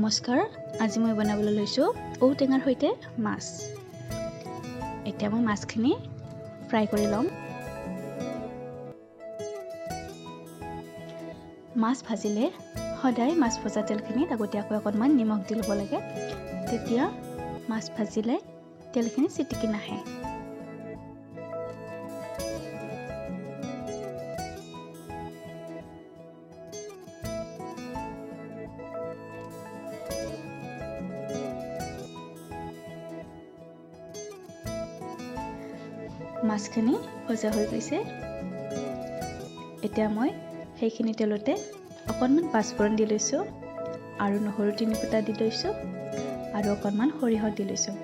নমস্কাৰ, আজি মই বনাবলৈ লৈছোঁ ঔটেঙাৰ সৈতে মাছ। এতিয়া মই মাছখিনি ফ্ৰাই কৰি ল'ম। মাছ ভাজিলে সদায় মাছ ভজা তেলখিনিত আগতীয়াকৈ অকণমান নিমখ দি ল'ব লাগে, তেতিয়া মাছ ভাজিলে তেলখিনি চিটিকি নাহে। মাছখিনি ভজা হৈ গৈছে। এতিয়া মই সেইখিনি তেলতে অকণমান পাঁচফোৰণ দি লৈছোঁ আৰু নহৰু 3 ফুটা দি লৈছোঁ আৰু অকণমান সৰিয়হ দি লৈছোঁ।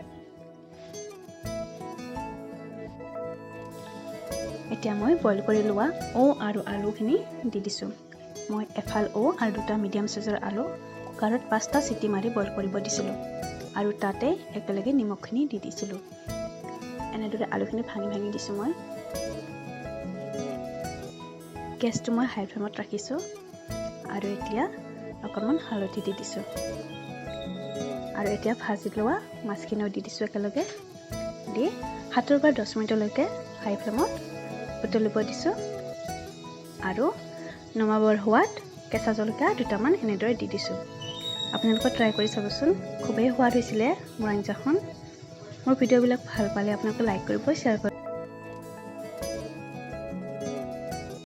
এতিয়া মই বইল কৰি লোৱা আৰু আলুখিনি দি দিছোঁ। মই এফাল আৰু 2টা মিডিয়াম সাইজৰ আলু কুকাৰত 5টা চিটি মাৰি বইল কৰিব দিছিলোঁ আৰু তাতে একেলগে নিমখখিনি দি দিছিলোঁ। এনেদৰে আলুখিনি ভাঙি দিছোঁ মই। গেছটো মই হাই ফ্লেমত ৰাখিছোঁ আৰু এতিয়া অকণমান হালধি দি দিছোঁ আৰু এতিয়া ভাজি লোৱা মাছখিনিও দি দিছোঁ একেলগে দি 7 পৰা 10 মিনিটলৈকে হাই ফ্লেমত উতলিব দিছোঁ আৰু নমাবৰ হোৱাত কেঁচা জলকীয়া 2টামান এনেদৰে দি দিছোঁ। আপোনালোকে ট্ৰাই কৰি চাবচোন, খুবেই সোৱাদ হৈছিলে মোৰ আঞ্জাখন। মোৰ ভিডিঅ'বিলাক ভাল পালে আপোনালোকে লাইক কৰিব, শ্বেয়াৰ কৰিব।